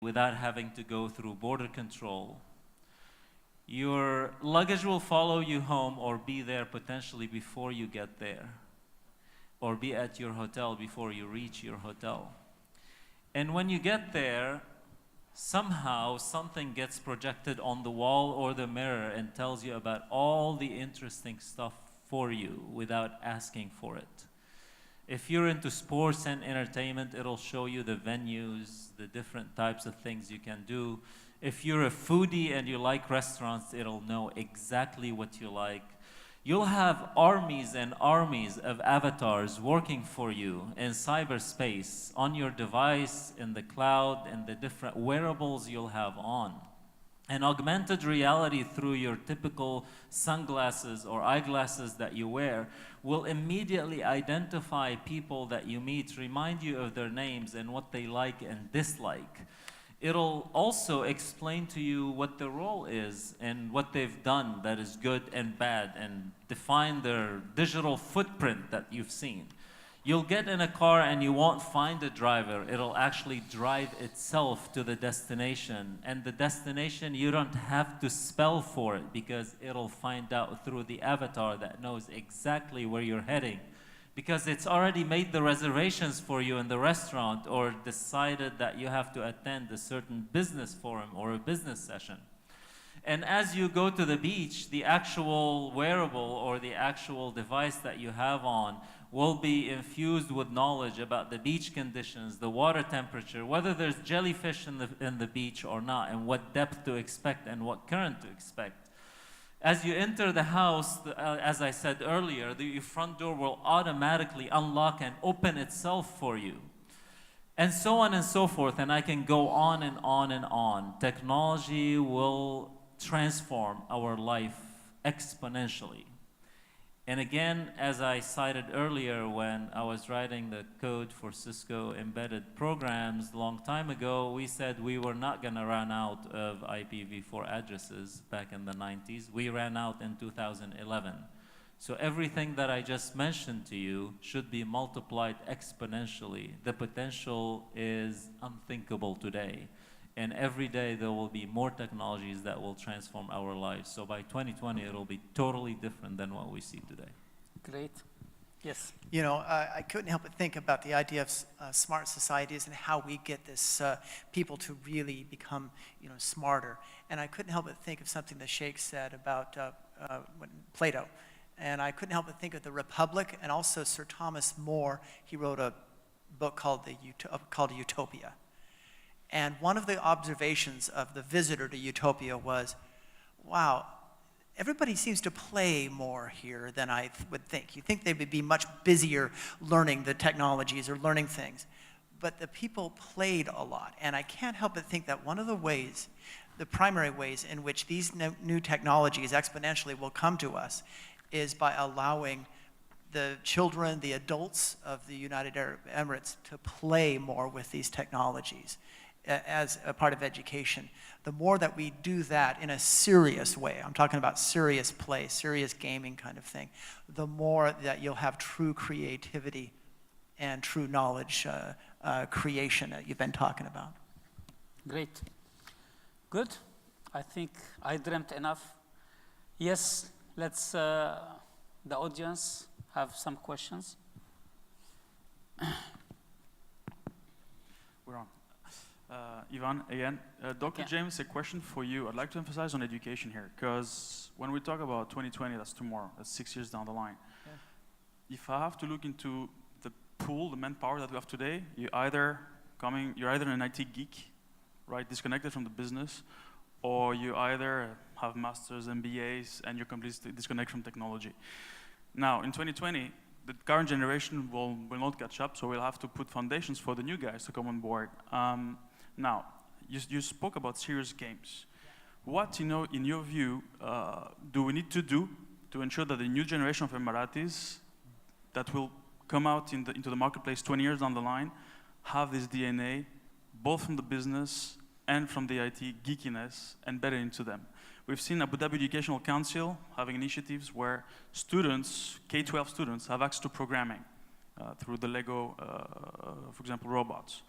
without having to go through border control. Your luggage will follow you home or be there potentially before you get there, or be at your hotel before you reach your hotel. And when you get there, somehow something gets projected on the wall or the mirror and tells you about all the interesting stuff for you without asking for it. If you're into sports and entertainment, it'll show you the venues, the different types of things you can do. If you're a foodie and you like restaurants, it'll know exactly what you like. You'll have armies and armies of avatars working for you in cyberspace, on your device, in the cloud, and the different wearables you'll have on. And augmented reality through your typical sunglasses or eyeglasses that you wear will immediately identify people that you meet, remind you of their names and what they like and dislike. It'll also explain to you what their role is and what they've done that is good and bad, and define their digital footprint that you've seen. You'll get in a car and you won't find a driver. It'll actually drive itself to the destination. And the destination, you don't have to spell for it because it'll find out through the avatar that knows exactly where you're heading, because it's already made the reservations for you in the restaurant or decided that you have to attend a certain business forum or a business session. And as you go to the beach, the actual wearable or the actual device that you have on will be infused with knowledge about the beach conditions, the water temperature, whether there's jellyfish in the beach or not, and what depth to expect and what current to expect. As you enter the house, as I said earlier, your front door will automatically unlock and open itself for you. And so on and so forth, and I can go on and on and on. Technology will transform our life exponentially. And again, as I cited earlier, when I was writing the code for Cisco embedded programs a long time ago, we said we were not going to run out of IPv4 addresses back in the 90s. We ran out in 2011. So everything that I just mentioned to you should be multiplied exponentially. The potential is unthinkable today. And every day there will be more technologies that will transform our lives. So by 2020, it'll be totally different than what we see today. Great. Yes. You know, I couldn't help but think about the idea of smart societies and how we get this people to really become, you know, smarter. And I couldn't help but think of something the Sheikh said about Plato. And I couldn't help but think of the Republic, and also Sir Thomas More. He wrote a book called Utopia. And one of the observations of the visitor to Utopia was, wow, everybody seems to play more here than I would think. You think they would be much busier learning the technologies or learning things. But the people played a lot. And I can't help but think that one of the ways, the primary ways in which these new technologies exponentially will come to us is by allowing the children, the adults of the United Arab Emirates to play more with these technologies as a part of education. The more that we do that in a serious way, I'm talking about serious play, serious gaming kind of thing, the more that you'll have true creativity and true knowledge creation that you've been talking about. Great. Good. I think I dreamt enough. Yes, let's, the audience have some questions. We're on. Ivan, again, Dr. Yeah. James, a question for you. I'd like to emphasize on education here, because when we talk about 2020, that's tomorrow, that's 6 years down the line. Yeah. If I have to look into the pool, the manpower that we have today, you're either an IT geek, right, disconnected from the business, or you either have masters, MBAs, and you're completely disconnected from technology. Now, in 2020, the current generation will not catch up, so we'll have to put foundations for the new guys to come on board. Now, you spoke about serious games. Yeah. What, in your view, do we need to do to ensure that the new generation of Emiratis that will come out into the marketplace 20 years down the line have this DNA, both from the business and from the IT geekiness, embedded into them? We've seen Abu Dhabi Educational Council having initiatives where students, K-12 students, have access to programming through the Lego, for example, robots.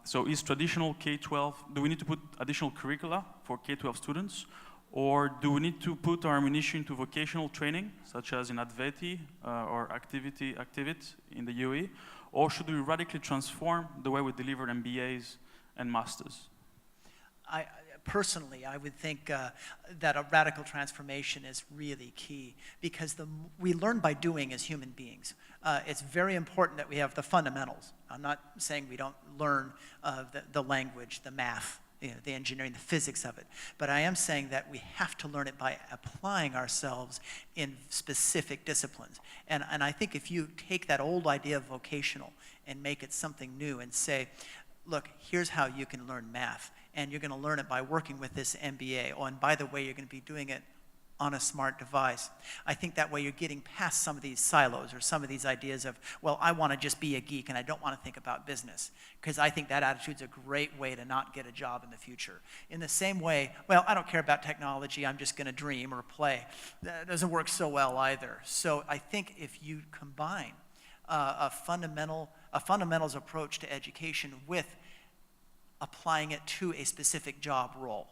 So is traditional K-12, do we need to put additional curricula for K-12 students? Or do we need to put our ammunition to vocational training, such as in Adveti or Activit in the UAE? Or should we radically transform the way we deliver MBAs and masters? Personally, I would think that a radical transformation is really key, because we learn by doing as human beings. It's very important that we have the fundamentals. I'm not saying we don't learn the language, the math, the engineering, the physics of it. But I am saying that we have to learn it by applying ourselves in specific disciplines. And I think if you take that old idea of vocational and make it something new and say, look, here's how you can learn math, and you're going to learn it by working with this MBA. Oh, and by the way, you're going to be doing it on a smart device. I think that way you're getting past some of these silos or some of these ideas of, well, I want to just be a geek and I don't want to think about business, because I think that attitude's a great way to not get a job in the future. In the same way, well, I don't care about technology, I'm just going to dream or play. That doesn't work so well either. So I think if you combine a fundamentals approach to education with applying it to a specific job role,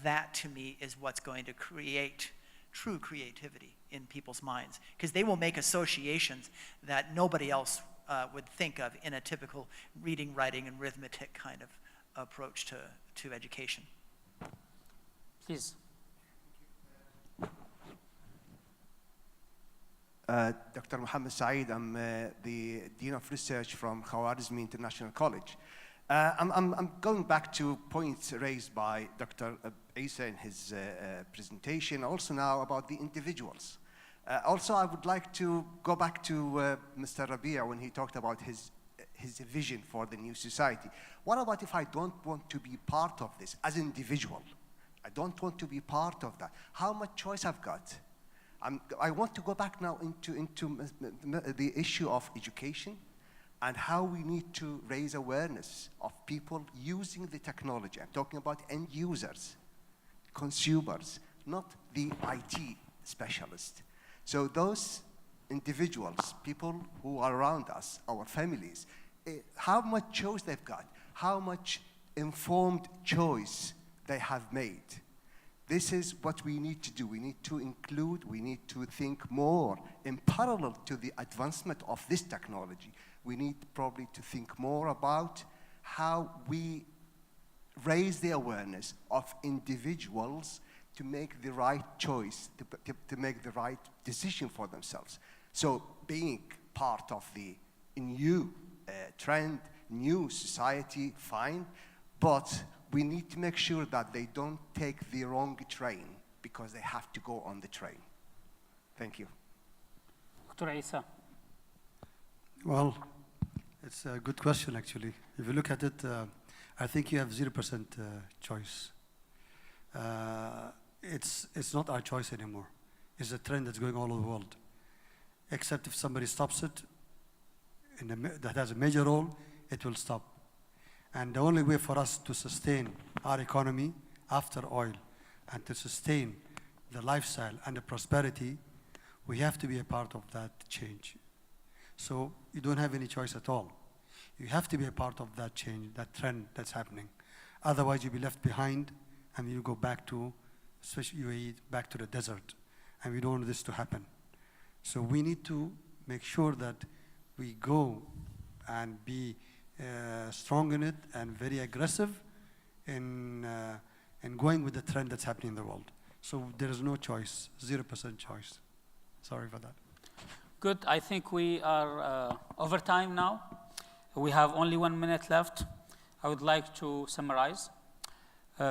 that to me is what's going to create true creativity in people's minds, because they will make associations that nobody else would think of in a typical reading, writing, and arithmetic kind of approach to education. Please. Dr. Mohammed Saeed, I'm the Dean of Research from Khawarizmi International College. I'm going back to points raised by Dr. Isa in his presentation, also now about the individuals. Also, I would like to go back to Mr. Rabia when he talked about his vision for the new society. What about if I don't want to be part of this as an individual? I don't want to be part of that. How much choice I've got? I want to go back now into the issue of education and how we need to raise awareness of people using the technology. I'm talking about end users, consumers, not the IT specialist. So those individuals, people who are around us, our families, how much choice they've got, how much informed choice they have made. This is what we need to do. We need to include, we need to think more in parallel to the advancement of this technology. We need probably to think more about how we raise the awareness of individuals to make the right choice, to make the right decision for themselves. So being part of the new trend, new society, fine, but we need to make sure that they don't take the wrong train because they have to go on the train. Thank you. Dr. Isa. Well, it's a good question, actually. If you look at it, I think you have 0% choice. It's not our choice anymore. It's a trend that's going all over the world. Except if somebody stops it, that has a major role, it will stop. And the only way for us to sustain our economy after oil and to sustain the lifestyle and the prosperity, we have to be a part of that change. So you don't have any choice at all. You have to be a part of that change, that trend that's happening. Otherwise, you'll be left behind and you go back to, especially UAE, back to the desert. And we don't want this to happen. So we need to make sure that we go and be strong in it and very aggressive in going with the trend that's happening in the world. So there is no choice, 0% choice. Sorry for that. Good. I think we are over time now. We have only 1 minute left. I would like to summarize.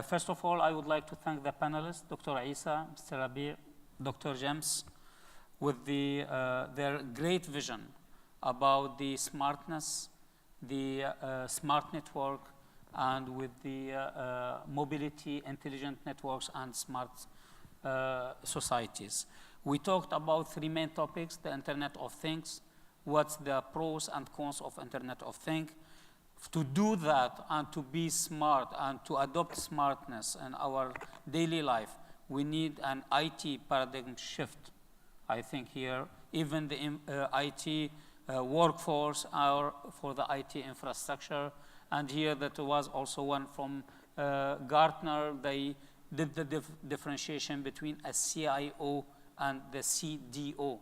First of all, I would like to thank the panelists, Dr. Isa, Mr. Rabi, Dr. James, with their great vision about the smartness, the smart network, and with the mobility, intelligent networks, and smart societies. We talked about 3 main topics: the Internet of Things, what's the pros and cons of Internet of Things. To do that and to be smart and to adopt smartness in our daily life, we need an IT paradigm shift. I think here, even the IT workforce or for the IT infrastructure. And here that was also one from Gartner. They did the differentiation between a CIO and the CDO,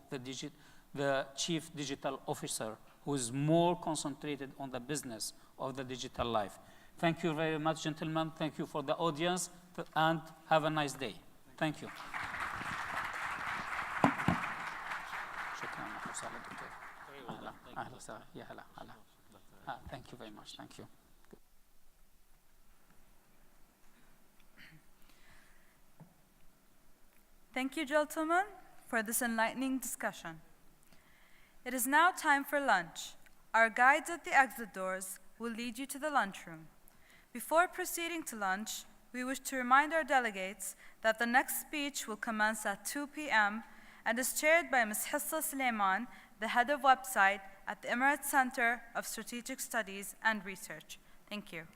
the Chief Digital Officer, who is more concentrated on the business of the digital life. Thank you very much, gentlemen. Thank you for the audience, and have a nice day. Thank you. Thank you very much. Thank you. Thank you, gentlemen, for this enlightening discussion. It is now time for lunch. Our guides at the exit doors will lead you to the lunchroom. Before proceeding to lunch, we wish to remind our delegates that the next speech will commence at 2 p.m. and is chaired by Ms. Hissa Suleiman, the head of website at the Emirates Center of Strategic Studies and Research. Thank you.